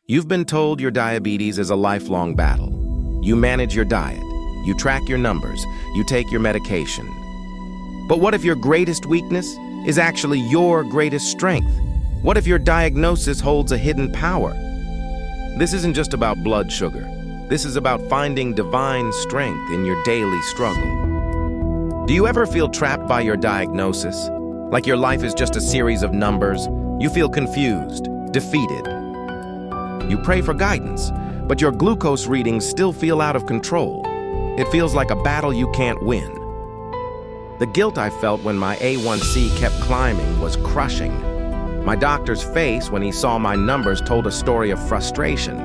You've been told your diabetes is a lifelong battle. You manage your diet, you track your numbers, you take your medication. But what if your greatest weakness is actually your greatest strength? What if your diagnosis holds a hidden power? This isn't just about blood sugar. This is about finding divine strength in your daily struggle. Do you ever feel trapped by your diagnosis? Like your life is just a series of numbers? You feel confused, defeated. You pray for guidance, but your glucose readings still feel out of control. It feels like a battle you can't win. The guilt I felt when my A1C kept climbing was crushing. My doctor's face when he saw my numbers told a story of frustration.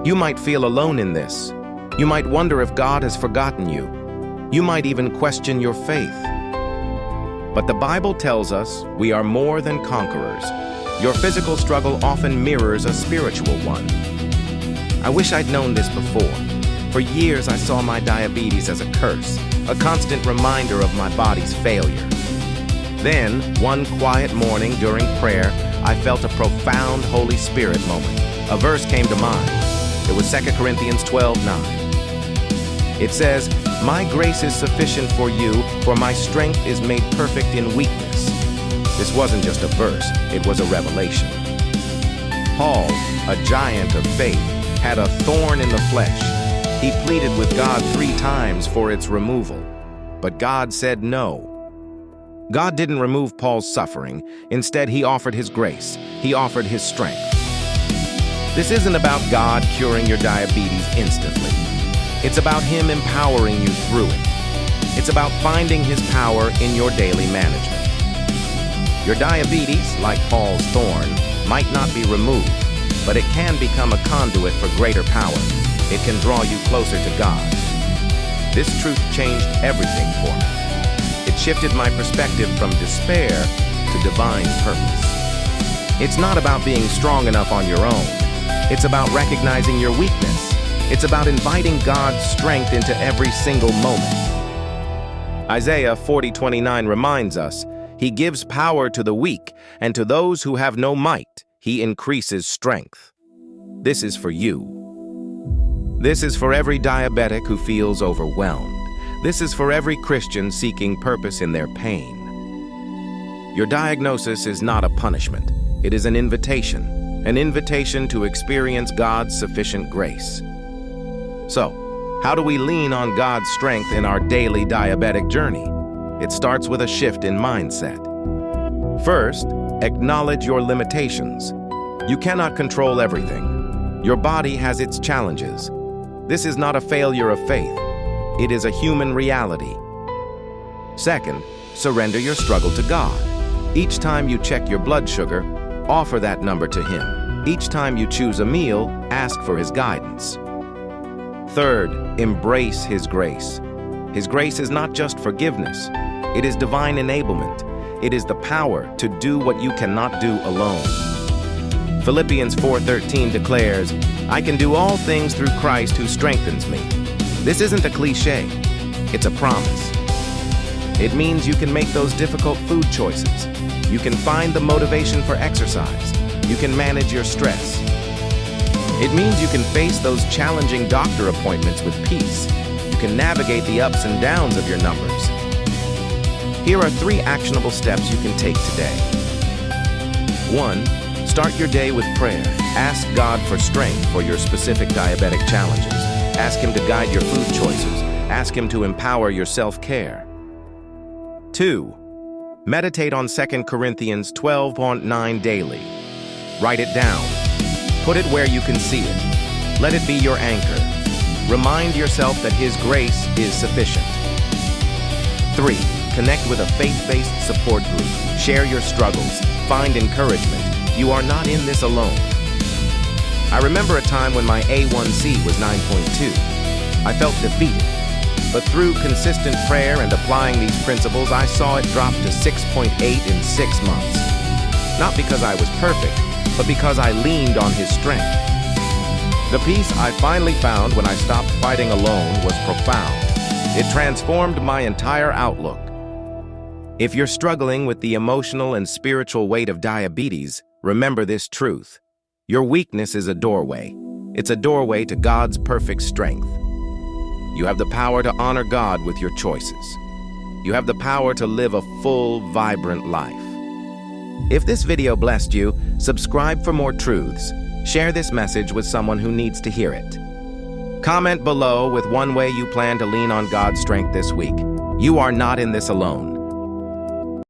You might feel alone in this. You might wonder if God has forgotten you. You might even question your faith. But the Bible tells us we are more than conquerors. Your physical struggle often mirrors a spiritual one. I wish I'd known this before. For years, I saw my diabetes as a curse, a constant reminder of my body's failure. Then, one quiet morning during prayer, I felt a profound Holy Spirit moment. A verse came to mind. It was 2 Corinthians 12:9. It says, "My grace is sufficient for you, for my strength is made perfect in weakness." This wasn't just a verse, it was a revelation. Paul, a giant of faith, had a thorn in the flesh. He pleaded with God 3 times for its removal, but God said no. God didn't remove Paul's suffering. Instead, he offered his grace. He offered his strength. This isn't about God curing your diabetes instantly. It's about him empowering you through it. It's about finding his power in your daily management. Your diabetes, like Paul's thorn, might not be removed, but it can become a conduit for greater power. It can draw you closer to God. This truth changed everything for me. It shifted my perspective from despair to divine purpose. It's not about being strong enough on your own. It's about recognizing your weakness. It's about inviting God's strength into every single moment. Isaiah 40:29 reminds us, "He gives power to the weak, and to those who have no might, he increases strength." This is for you. This is for every diabetic who feels overwhelmed. This is for every Christian seeking purpose in their pain. Your diagnosis is not a punishment. It is an invitation to experience God's sufficient grace. So, how do we lean on God's strength in our daily diabetic journey? It starts with a shift in mindset. First, acknowledge your limitations. You cannot control everything. Your body has its challenges. This is not a failure of faith. It is a human reality. Second, surrender your struggle to God. Each time you check your blood sugar, offer that number to Him. Each time you choose a meal, ask for His guidance. Third, embrace His grace. His grace is not just forgiveness. It is divine enablement. It is the power to do what you cannot do alone. Philippians 4:13 declares, "I can do all things through Christ who strengthens me." This isn't a cliche, it's a promise. It means you can make those difficult food choices. You can find the motivation for exercise. You can manage your stress. It means you can face those challenging doctor appointments with peace. You can navigate the ups and downs of your numbers. Here are 3 actionable steps you can take today. 1. Start your day with prayer. Ask God for strength for your specific diabetic challenges. Ask Him to guide your food choices. Ask Him to empower your self-care. 2. Meditate on 2 Corinthians 12:9 daily. Write it down. Put it where you can see it. Let it be your anchor. Remind yourself that His grace is sufficient. 3. Connect with a faith-based support group. Share your struggles. Find encouragement. You are not in this alone. I remember a time when my A1C was 9.2. I felt defeated. But through consistent prayer and applying these principles, I saw it drop to 6.8 in 6 months. Not because I was perfect, but because I leaned on His strength. The peace I finally found when I stopped fighting alone was profound. It transformed my entire outlook. If you're struggling with the emotional and spiritual weight of diabetes, remember this truth. Your weakness is a doorway. It's a doorway to God's perfect strength. You have the power to honor God with your choices. You have the power to live a full, vibrant life. If this video blessed you, subscribe for more truths. Share this message with someone who needs to hear it. Comment below with one way you plan to lean on God's strength this week. You are not in this alone.